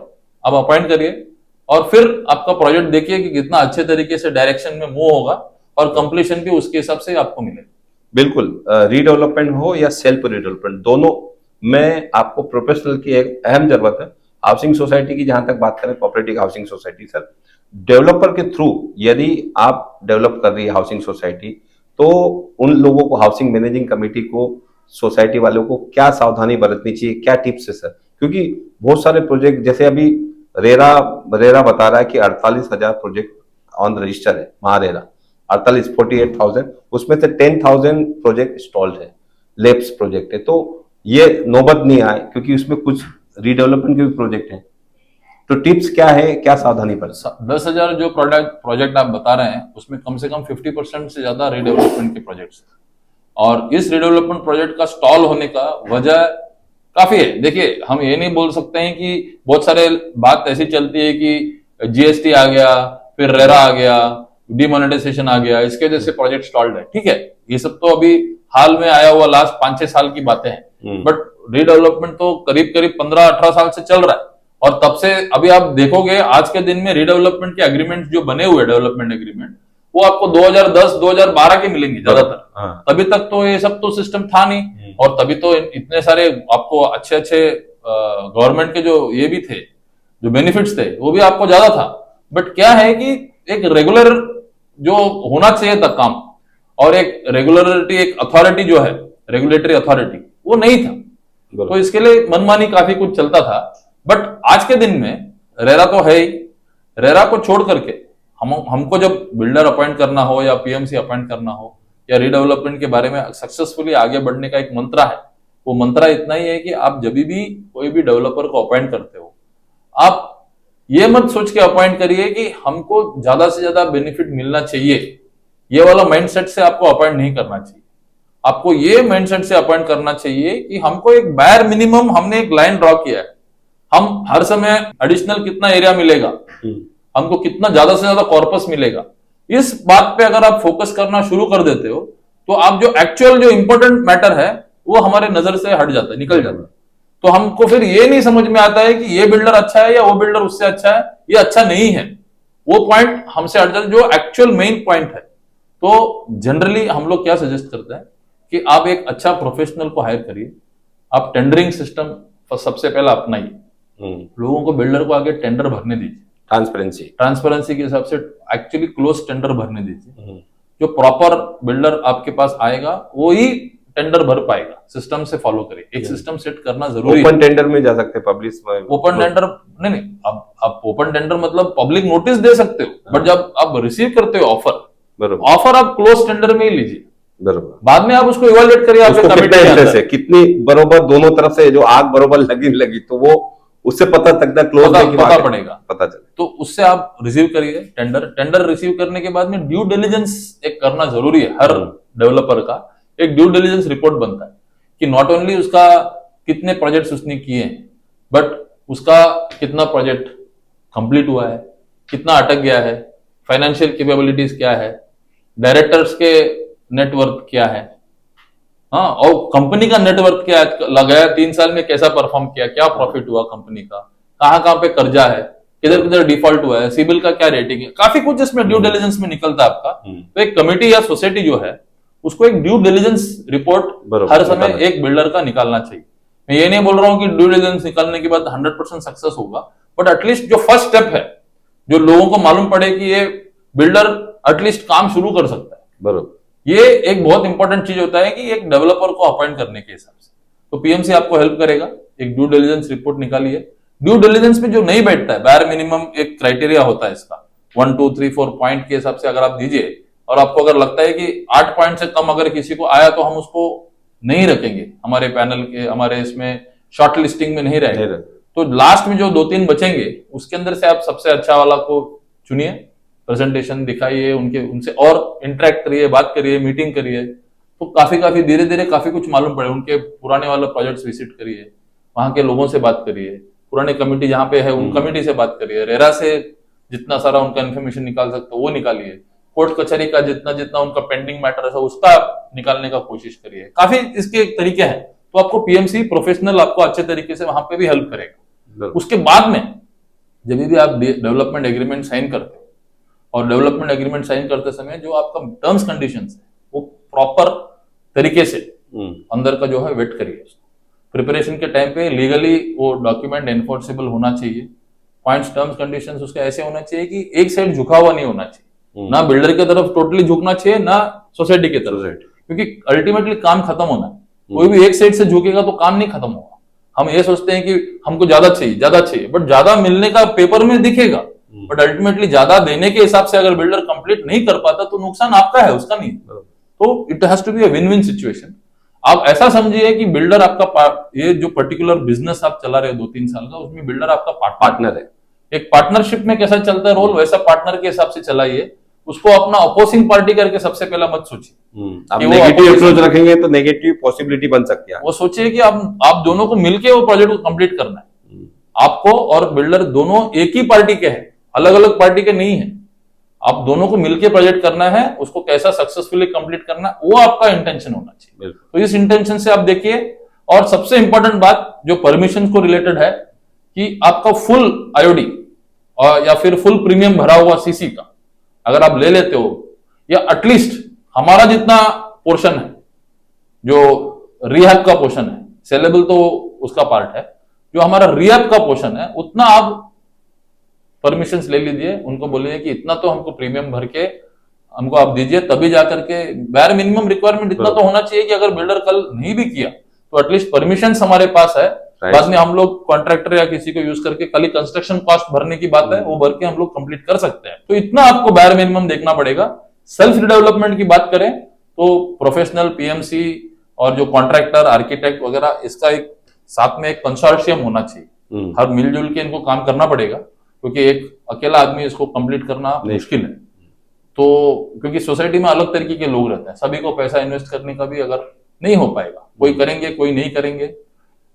[SPEAKER 1] आप अपॉइंट करिए, और फिर आपका प्रोजेक्ट देखिए कि कितना अच्छे तरीके से डायरेक्शन में मूव होगा, और कंप्लीशन भी उसके हिसाब से आपको मिलेगा।
[SPEAKER 2] बिल्कुल, रीडेवलपमेंट हो या सेल्फ रीडेवलपमेंट, दोनों में आपको प्रोफेशनल की एक अहम जरूरत है। हाउसिंग सोसाइटी की जहां तक बात करें, cooperative housing society, sir developer के थ्रू यदि आप डेवलप कर रही है हाउसिंग सोसाइटी, तो उन लोगों को, हाउसिंग मैनेजिंग कमेटी को, सोसाइटी वालों को क्या सावधानी बरतनी चाहिए, क्या टिप्स है सर? क्योंकि बहुत सारे प्रोजेक्ट, जैसे अभी रेरा बता रहा है कि 48,000 प्रोजेक्ट ऑन रजिस्टर है, महारेरा 48,000, उसमें से 10,000 प्रोजेक्ट स्टॉल्ड है, लेप्स प्रोजेक्ट है। तो ये नौबत नहीं आए, क्योंकि उसमें कुछ रीडेवलपमेंट के भी प्रोजेक्ट हैं। तो टिप्स क्या है, क्या सावधानी पर?
[SPEAKER 1] 10,000 जो प्रोजेक्ट आप बता रहे हैं, उसमें कम से कम 50% से ज्यादा रीडेवलपमेंट के प्रोजेक्ट्स हैं, और इस रीडेवलपमेंट प्रोजेक्ट का स्टॉल होने का वजह काफी है। देखिए, हम ये नहीं बोल सकते हैं कि बहुत सारे बात ऐसी चलती है कि जीएसटी आ गया, फिर रेरा आ गया, डिमोनेटाइजेशन आ गया, इसके वजह से प्रोजेक्ट स्टॉल्ड है। ठीक है, ये सब तो अभी हाल में आया हुआ लास्ट 5-6 साल की बातें हैं, बट रीडेवलपमेंट तो करीब 15-18 साल से चल रहा है। और तब से अभी आप देखोगे, आज के दिन में रीडेवलपमेंट के एग्रीमेंट जो बने हुए डेवलपमेंट एग्रीमेंट, वो आपको 2010-2012 के मिलेंगे ज्यादातर। तभी तक तो ये सब तो सिस्टम था नहीं, और तभी तो इतने सारे आपको अच्छे गवर्नमेंट के जो ये भी थे, जो बेनिफिट्स थे, वो भी आपको ज्यादा था। बट क्या है कि एक रेगुलर जो होना चाहिए था काम, और एक रेगुलरिटी, एक अथॉरिटी जो है, रेगुलेटरी अथॉरिटी, वो नहीं था। तो इसके लिए मनमानी काफी कुछ चलता था। बट आज के दिन में रेरा तो है ही, रेरा को छोड़ करके हमको जब बिल्डर अपॉइंट करना हो या पीएमसी अपॉइंट करना हो या रीडेवलपमेंट के बारे में सक्सेसफुली आगे बढ़ने का एक मंत्र है। वो मंत्र इतना ही है कि आप जब भी कोई भी डेवलपर को अपॉइंट करते हो, आप ये मत सोच के अपॉइंट करिए कि हमको ज्यादा से ज्यादा बेनिफिट मिलना चाहिए। ये वाला माइंडसेट से आपको अपॉइंट नहीं करना चाहिए। आपको ये माइंडसेट से अपॉइंट करना चाहिए कि हमको एक बायर मिनिमम, हमने एक लाइन ड्रॉ किया है, हम हर समय एडिशनल कितना एरिया मिलेगा, हमको कितना ज्यादा से ज्यादा कॉर्पस मिलेगा, इस बात पे अगर आप फोकस करना शुरू कर देते हो, तो आप जो एक्चुअल जो इंपॉर्टेंट मैटर है वो हमारे नजर से हट जाता है, निकल जाता है। तो हमको फिर ये नहीं समझ में आता है कि ये बिल्डर अच्छा है या वो बिल्डर उससे अच्छा है, ये अच्छा नहीं है, वो पॉइंट हमसे हट जाता है जो एक्चुअल मेन पॉइंट है। तो जनरली हम लोग क्या सजेस्ट करते हैं कि आप एक अच्छा प्रोफेशनल को हायर करिए, आप टेंडरिंग सिस्टम सबसे पहला अपनाइए, लोगों को, बिल्डर को आगे टेंडर भरने दीजिए, ट्रांसपेरेंसी के हिसाब से एक्चुअली क्लोज टेंडर भरने दीजिए। जो प्रॉपर बिल्डर आपके पास आएगा वो ही टेंडर भर पाएगा। सिस्टम से फॉलो करिए, एक सिस्टम सेट करना जरूरी है।
[SPEAKER 2] ओपन टेंडर में जा सकते हैं, पब्लिश में
[SPEAKER 1] ओपन टेंडर नहीं, अब आप ओपन टेंडर मतलब पब्लिक नोटिस दे सकते हो, बट जब आप रिसीव करते हो ऑफर आप क्लोज टेंडर में ही लीजिए, बाद में आप उसको इवैल्यूएट करिए आपके कमिटी के अंदर
[SPEAKER 2] कितनी बरोबर दोनों तरफ से जो आग बरोबर लगी तो वो उससे पता लगता है, क्लोज
[SPEAKER 1] पता पड़ेगा,
[SPEAKER 2] पता चले।
[SPEAKER 1] तो उससे आप रिसीव करिए टेंडर रिसीव करने के बाद में ड्यू डिलिजेंस एक करना जरूरी है। हर डेवलपर का एक ड्यू डिलिजेंस रिपोर्ट बनता है कि नॉट ओनली उसका कितने प्रोजेक्ट्स उसने किए हैं, बट उसका कितना प्रोजेक्ट कंप्लीट हुआ है, कितना अटक गया है, फाइनेंशियल कैपेबिलिटीज क्या है, डायरेक्टर्स के नेटवर्क क्या है, हाँ, और कंपनी का नेटवर्क क्या लगाया, 3 साल में कैसा परफॉर्म किया, क्या प्रॉफिट हुआ कंपनी का, कहाँ पे कर्जा है, किधर डिफॉल्ट हुआ है, सिबिल का क्या रेटिंग है, काफी कुछ इसमें ड्यू डिलिजेंस में निकलता है आपका। तो एक कमिटी या सोसाइटी जो है उसको एक ड्यू डिलिजेंस रिपोर्ट हर समय एक बिल्डर का निकालना चाहिए। मैं ये नहीं बोल रहा हूँ कि ड्यू डिलिजेंस निकालने के बाद 100% सक्सेस होगा, बट एटलीस्ट जो फर्स्ट स्टेप है, जो लोगों को मालूम पड़े कि ये बिल्डर एटलीस्ट काम शुरू कर सकता है,
[SPEAKER 2] बरोबर,
[SPEAKER 1] ये एक बहुत इंपॉर्टेंट चीज होता है कि एक डेवलपर को अपॉइंट करने के हिसाब से। तो पीएमसी आपको हेल्प करेगा एक ड्यू डिलिजेंस रिपोर्ट निकाली है। ड्यू डिलिजेंस में जो नहीं बैठता है, बायर मिनिमम एक क्राइटेरिया होता है इसका, 1 2 3 4 पॉइंट के हिसाब से अगर आप दीजिए और आपको अगर लगता है कि 8 पॉइंट से कम अगर किसी को आया तो हम उसको नहीं रखेंगे हमारे पैनल के, हमारे इसमें शॉर्ट लिस्टिंग में नहीं रहेंगे। तो लास्ट में जो 2-3 बचेंगे उसके अंदर से आप सबसे अच्छा वाला को चुनिए, प्रेजेंटेशन दिखाइए, उनसे और इंटरेक्ट करिए, बात करिए, मीटिंग करिए, तो काफी धीरे धीरे काफी कुछ मालूम पड़े। उनके पुराने वाले प्रोजेक्ट्स विजिट करिए, वहां के लोगों से बात करिए, पुराने कमिटी जहां पे है उन कमिटी से बात करिए, रेरा से जितना सारा उनका इन्फॉर्मेशन निकाल सकते हो वो निकालिए, कोर्ट कचहरी का जितना जितना उनका पेंडिंग मैटर है उसका निकालने का कोशिश करिए। काफी इसके तरीके हैं, तो आपको पीएमसी प्रोफेशनल आपको अच्छे तरीके से वहां पे भी हेल्प करेगा। उसके बाद में जब भी आप डेवलपमेंट एग्रीमेंट साइन करते हो, और डेवलपमेंट एग्रीमेंट साइन करते समय जो आपका टर्म्स कंडीशंस है वो प्रॉपर तरीके से अंदर का जो है वेट करिए। प्रिपरेशन के टाइम पे लीगली वो डॉक्यूमेंट एनफोर्सेबल होना चाहिए, पॉइंट्स टर्म्स कंडीशंस उसके ऐसे होना चाहिए कि एक साइड झुका हुआ नहीं होना चाहिए, ना बिल्डर की तरफ टोटली झुकना चाहिए ना सोसाइटी की तरफ, क्योंकि अल्टीमेटली काम खत्म होना है। कोई भी एक साइड से झुकेगा तो काम नहीं खत्म होगा। हम ये सोचते हैं कि हमको ज्यादा चाहिए, बट ज्यादा मिलने का पेपर में दिखेगा, बट अल्टीमेटली ज्यादा देने के हिसाब से अगर बिल्डर कंप्लीट नहीं कर पाता तो नुकसान आपका है, उसका नहीं। तो it has to be a win win situation. आप ऐसा समझिए कि बिल्डर आपका ये जो पर्टिकुलर बिजनेस आप चला रहे हो 2-3 साल का, उसमें बिल्डर आपका पार्टनर है। एक पार्टनरशिप में कैसा चलता है रोल, वैसा पार्टनर के हिसाब से चलाइए। उसको अपना अपोजिंग पार्टी करके सबसे पहला मत सोचिए।
[SPEAKER 2] आप नेगेटिव अप्रोच रखेंगे तो नेगेटिव पॉसिबिलिटी बन सकती है।
[SPEAKER 1] वो सोचिए कि आप दोनों को मिलके वो प्रोजेक्ट को कंप्लीट करना है। आपको और बिल्डर दोनों एक ही पार्टी के हैं, अलग अलग पार्टी के नहीं है। आप दोनों को मिलके प्रोजेक्ट करना है, उसको कैसा सक्सेसफुली कंप्लीट करना है वो आपका इंटेंशन होना चाहिए। तो इस इंटेंशन से आप देखिए। और सबसे इंपॉर्टेंट बात जो परमिशन को रिलेटेड है कि आपका फुल आईओडी और या फिर फुल प्रीमियम भरा हुआ सीसी का अगर आप ले लेते हो, या एटलीस्ट हमारा जितना पोर्शन है जो रिहैब का पोर्शन है, सेलेबल तो उसका पार्ट है, जो हमारा रिहैब का पोर्शन है उतना आप परमिशंस ले लीजिए। उनको बोलिए कि इतना तो हमको प्रीमियम भर के हमको आप दीजिए, तभी जाकर के बायर मिनिमम रिक्वायरमेंट इतना तो होना चाहिए कि अगर बिल्डर कल नहीं भी किया तो एटलीस्ट परमिशंस हमारे पास है। बाद में हम लोग कॉन्ट्रैक्टर या किसी को यूज करके खाली कंस्ट्रक्शन कॉस्ट भरने की बात है, वो भर के हम लोग कंप्लीट कर सकते हैं। तो इतना आपको बायर मिनिमम देखना पड़ेगा। सेल्फ रिडेवलपमेंट की बात करें तो प्रोफेशनल पीएमसी और जो कॉन्ट्रैक्टर आर्किटेक्ट वगैरह, इसका एक साथ में एक कंसोर्शियम होना चाहिए। हर मिलजुल के इनको काम करना पड़ेगा, क्योंकि एक अकेला आदमी इसको कंप्लीट करना मुश्किल है। तो क्योंकि सोसाइटी में अलग तरीके के लोग रहते हैं, सभी को पैसा इन्वेस्ट करने का भी अगर नहीं हो पाएगा, कोई करेंगे कोई नहीं करेंगे।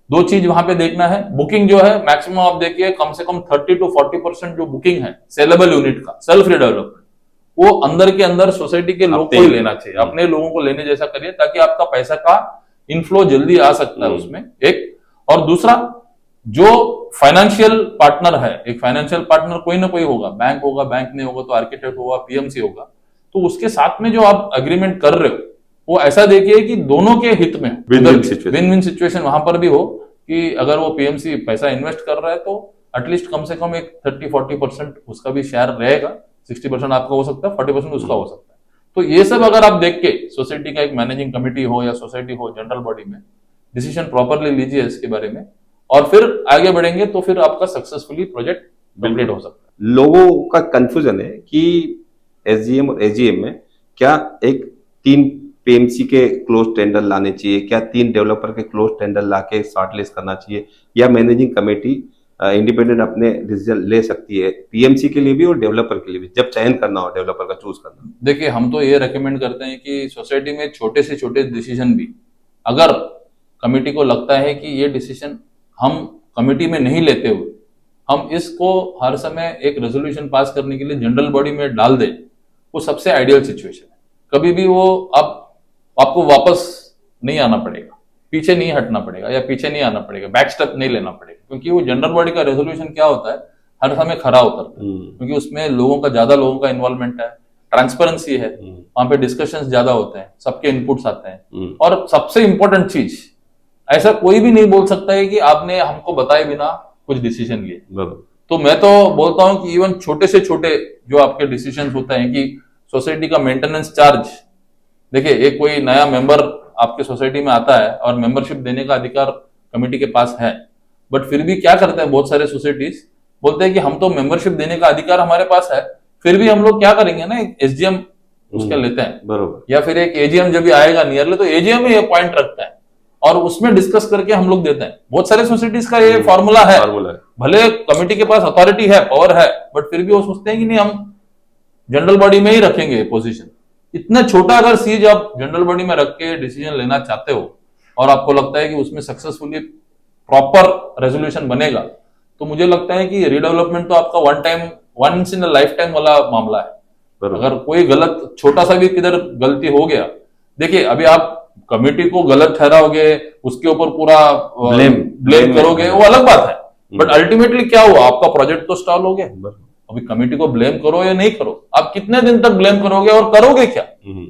[SPEAKER 1] दो चीज वहां पे देखना है। बुकिंग जो है मैक्सिमम आप देखिए कम से कम 30 to 40% जो बुकिंग है सेलेबल यूनिट का सेल्फ रिडेवलपमेंट, वो अंदर के अंदर सोसाइटी के लोग को ही लेना चाहिए। अपने लोगों को लेने जैसा करिए ताकि आपका पैसा का इनफ्लो जल्दी आ सकता है उसमें, एक। और दूसरा, जो फाइनेंशियल पार्टनर है, एक फाइनेंशियल पार्टनर कोई ना कोई होगा, बैंक होगा, बैंक नहीं होगा तो आर्किटेक्ट होगा, पीएमसी होगा। तो उसके साथ में जो आप एग्रीमेंट कर रहे हो वो ऐसा देखिए कि दोनों के हित में विन विन सिचुएशन वहां पर भी हो, कि अगर वो पीएमसी पैसा इन्वेस्ट कर रहा है तो एटलीस्ट कम से कम एक 30-40% उसका भी शेयर रहेगा। 60% आपका हो सकता है, 40% उसका हो सकता है। तो ये सब अगर आप देख के सोसाइटी का एक मैनेजिंग कमिटी हो या सोसाइटी हो जनरल बॉडी में डिसीजन प्रॉपरली लीजिए इसके बारे में, और फिर आगे बढ़ेंगे तो फिर आपका सक्सेसफुली प्रोजेक्ट कंप्लीट हो सकता है।
[SPEAKER 2] लोगों का कंफ्यूजन है कि एसजीएम और एजीएम में क्या एक 3 पीएमसी के क्लोज टेंडर लाने चाहिए, क्या 3 डेवलपर के क्लोज टेंडर लाके शॉर्टलिस्ट करना चाहिए, या मैनेजिंग कमेटी इंडिपेंडेंट अपने डिसीजन ले सकती है पीएमसी के लिए भी और डेवलपर के लिए भी, जब चयन करना हो डेवलपर का चूज करना।
[SPEAKER 1] देखिए, हम तो ये रेकमेंड करते हैं कि सोसाइटी में छोटे से छोटे डिसीजन भी अगर कमेटी को लगता है कि ये डिसीजन हम कमेटी में नहीं लेते हुए हम इसको हर समय एक रेजोल्यूशन पास करने के लिए जनरल बॉडी में डाल दें, वो सबसे आइडियल सिचुएशन है। कभी भी वो आपको वापस नहीं आना पड़ेगा, पीछे नहीं हटना पड़ेगा या पीछे नहीं आना पड़ेगा, बैक स्टेप नहीं लेना पड़ेगा, क्योंकि वो जनरल बॉडी का रेजोल्यूशन क्या होता है, हर समय खरा उतरता है, क्योंकि उसमें ज्यादा लोगों का इन्वॉल्वमेंट है, ट्रांसपेरेंसी है, वहां पे डिस्कशंस ज्यादा होते हैं, सबके इनपुट्स आते हैं। और सबसे इंपॉर्टेंट चीज, ऐसा कोई भी नहीं बोल सकता है कि आपने हमको बताए बिना कुछ डिसीजन लिए। तो मैं तो बोलता हूं कि इवन छोटे से छोटे जो आपके डिसीजन होते हैं कि सोसाइटी का मेंटेनेंस चार्ज, देखिए एक कोई नया मेंबर आपके सोसाइटी में आता है और मेंबरशिप देने का अधिकार कमेटी के पास है, बट फिर भी क्या करते हैं बहुत सारे सोसाइटीज, बोलते हैं कि हम तो मेंबरशिप देने का अधिकार हमारे पास है, फिर भी हम लोग क्या करेंगे ना, एसडीएम उसके लेते हैं
[SPEAKER 2] बरोबर,
[SPEAKER 1] या फिर एक एजीएम जब भी आएगा नियरली तो एजीएम ही पॉइंट रखता है और उसमें डिस्कस करके हम लोग देते हैं। बहुत सारे सोसाइटीज का ये फॉर्मूला है। भले कमेटी के पास अथॉरिटी है, पावर है, बट फिर भी वो सोचते हैं कि नहीं, हम जनरल बॉडी में ही रखेंगे पोजीशन। इतना छोटा अगर सीज आप जनरल बॉडी में रख के डिसीजन लेना चाहते हो और आपको लगता है कि उसमें सक्सेसफुली प्रॉपर रेजोल्यूशन बनेगा, तो मुझे लगता है कि रीडेवलपमेंट तो आपका वंस इन लाइफ टाइम वाला मामला है। अगर कोई गलत छोटा सा भी किधर गलती हो गया, देखिए अभी आप कमेटी को गलत ठहराओगे, उसके ऊपर पूरा ब्लेम करोगे, वो अलग बात है, बट अल्टीमेटली क्या हुआ, आपका प्रोजेक्ट तो स्टॉल हो गया। अभी कमेटी को ब्लेम करो या नहीं करो, आप कितने दिन तक ब्लेम करोगे और करोगे क्या,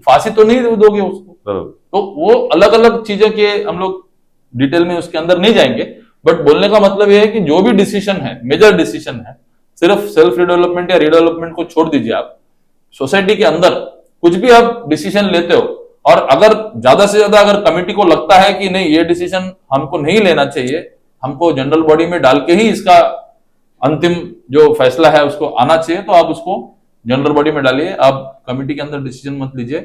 [SPEAKER 1] फांसी तो नहीं दोगे उसको। तो वो अलग अलग चीजों के हम लोग डिटेल में उसके अंदर नहीं जाएंगे, बट बोलने का मतलब यह है कि जो भी डिसीजन है, मेजर डिसीजन है, सिर्फ सेल्फ रिडेवलपमेंट या रिडेवलपमेंट को छोड़ दीजिए, आप सोसाइटी के अंदर कुछ भी आप डिसीजन लेते हो और अगर ज्यादा से ज्यादा अगर कमेटी को लगता है कि नहीं ये डिसीजन हमको नहीं लेना चाहिए, हमको जनरल बॉडी में डाल के ही इसका अंतिम जो फैसला है उसको आना चाहिए, तो आप उसको जनरल बॉडी में डालिए। आप कमेटी के अंदर डिसीजन मत लीजिए।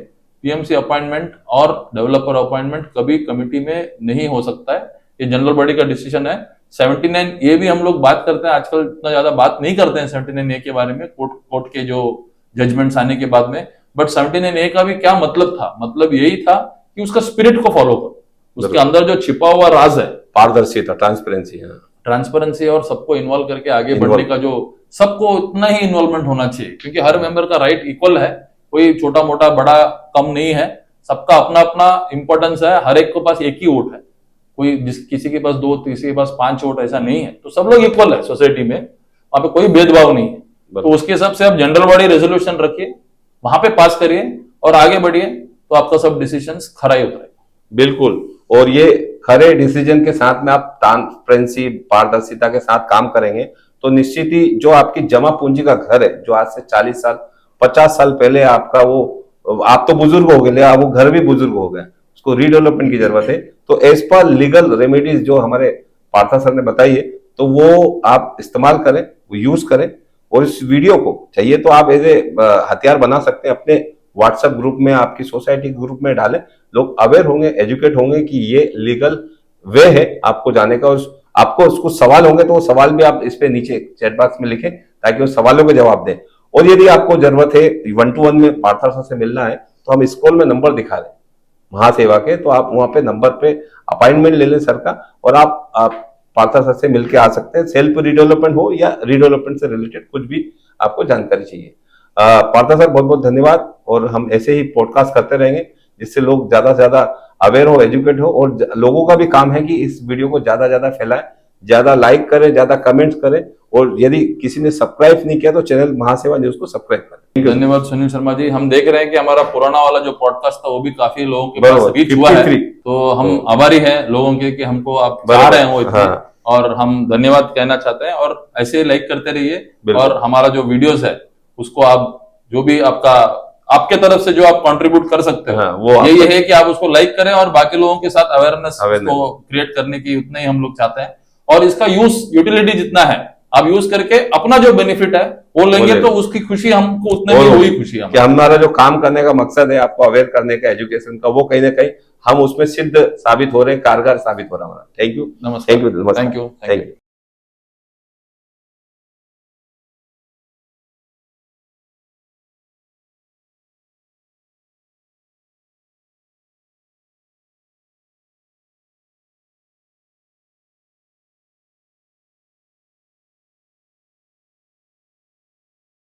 [SPEAKER 1] पीएमसी अपॉइंटमेंट और डेवलपर अपॉइंटमेंट कभी कमेटी में नहीं हो सकता है, ये जनरल बॉडी का डिसीजन है। 79 ए भी हम लोग बात करते हैं, आजकल इतना ज्यादा बात नहीं करते हैं 79 ए के बारे में, कोर्ट के जो जजमेंट्स आने के बाद में, बट 79 ए का भी क्या मतलब था, मतलब यही था कि उसका स्पिरिट को फॉलो करो, उसके अंदर जो छिपा हुआ राज है,
[SPEAKER 2] पारदर्शिता, ट्रांसपेरेंसी
[SPEAKER 1] और सबको इन्वॉल्व करके आगे बढ़ने का, जो सबको उतना ही इन्वॉल्वमेंट होना चाहिए, क्योंकि हर मेंबर का राइट इक्वल है, कोई छोटा मोटा बड़ा कम नहीं है, सबका अपना अपना इंपॉर्टेंस है, हर एक के पास एक ही वोट है, कोई किसी के पास 2, किसी के पास 5 वोट, ऐसा नहीं है। तो सब लोग इक्वल है सोसाइटी में, वहां पे कोई भेदभाव नहीं है। तो उसके हिसाब से आप जनरल बॉडी रेजोल्यूशन रखिए, वहां पे पास करिए और आगे बढ़िए, तो आपका सब डिसीजन खरा ही उतरेगा।
[SPEAKER 2] बिल्कुल, और ये खरे डिसीजन के साथ में आप ट्रांसपेरेंसी, पारदर्शिता के साथ काम करेंगे तो निश्चित ही जो आपकी जमा पूंजी का घर है, जो आज से 40 साल 50 साल पहले आपका, वो आप तो बुजुर्ग हो गए, वो घर भी बुजुर्ग हो गया, उसको रीडेवलपमेंट की जरूरत है। तो एज पर लीगल रेमेडीज जो हमारे पार्था सर ने बताई है, तो वो आप इस्तेमाल करें, वो यूज करें, और इस वीडियो को चाहिए तो आप एज ए हथियार बना सकते हैं, अपने व्हाट्सएप ग्रुप में, आपकी सोसाइटी ग्रुप में डालें, लोग अवेयर होंगे, एजुकेट होंगे कि ये लीगल वे है आपको जाने का। और आपको उसको सवाल होंगे तो वो सवाल भी आप इस पे नीचे चैट बॉक्स में लिखें, ताकि वो सवालों के जवाब दें। और यदि आपको जरूरत है 1-to-1 में पार्था सर से मिलना है, तो हम स्कूल में नंबर दिखा रहे हैं महासेवा के, तो आप वहां पे नंबर पे अपॉइंटमेंट ले लें सर का, और आप पार्था सर से मिलकर आ सकते हैं। सेल्फ रिडेवलपमेंट हो या रिडेवलपमेंट से रिलेटेड कुछ भी आपको जानकारी चाहिए। पार्था सर बहुत बहुत धन्यवाद, और हम ऐसे ही पॉडकास्ट करते रहेंगे, जिससे लोग ज्यादा से ज्यादा अवेयर हो, एजुकेट हो, और लोगों का भी काम है कि इस वीडियो को ज्यादा ज्यादा फैलाएं, ज्यादा लाइक करें, ज्यादा कमेंट्स करें, और यदि किसी ने सब्सक्राइब नहीं किया तो चैनल महासेवा न्यूज को सब्सक्राइब करें।
[SPEAKER 1] धन्यवाद सुनील शर्मा जी। हम देख रहे हैं कि हमारा पुराना वाला जो पॉडकास्ट था वो भी काफी लोगों के पास रीच हुआ है, तो हम आभारी हैं लोगों के कि हमको आप चाह रहे हैं वो इतने, और हम धन्यवाद कहना चाहते हैं। और ऐसे लाइक करते रहिए, और हमारा जो वीडियोस है उसको आप जो भी आपके तरफ से जो आप कंट्रीब्यूट कर सकते हैं, वो यही है कि आप उसको लाइक करें, और बाकी लोगों के साथ अवेयरनेस को क्रिएट करने की उतना ही हम लोग चाहते हैं। और इसका यूटिलिटी जितना है आप यूज करके अपना जो बेनिफिट है वो लेंगे, तो उसकी खुशी हमको उतनी ही हुई खुशी है।
[SPEAKER 2] हमारा जो काम करने का मकसद है आपको अवेयर करने का, एजुकेशन का, वो कहीं ना कहीं हम उसमें सिद्ध साबित हो रहे हैं, कारगर साबित हो रहा है। थैंक यू,
[SPEAKER 1] नमस्कार, थैंक यू।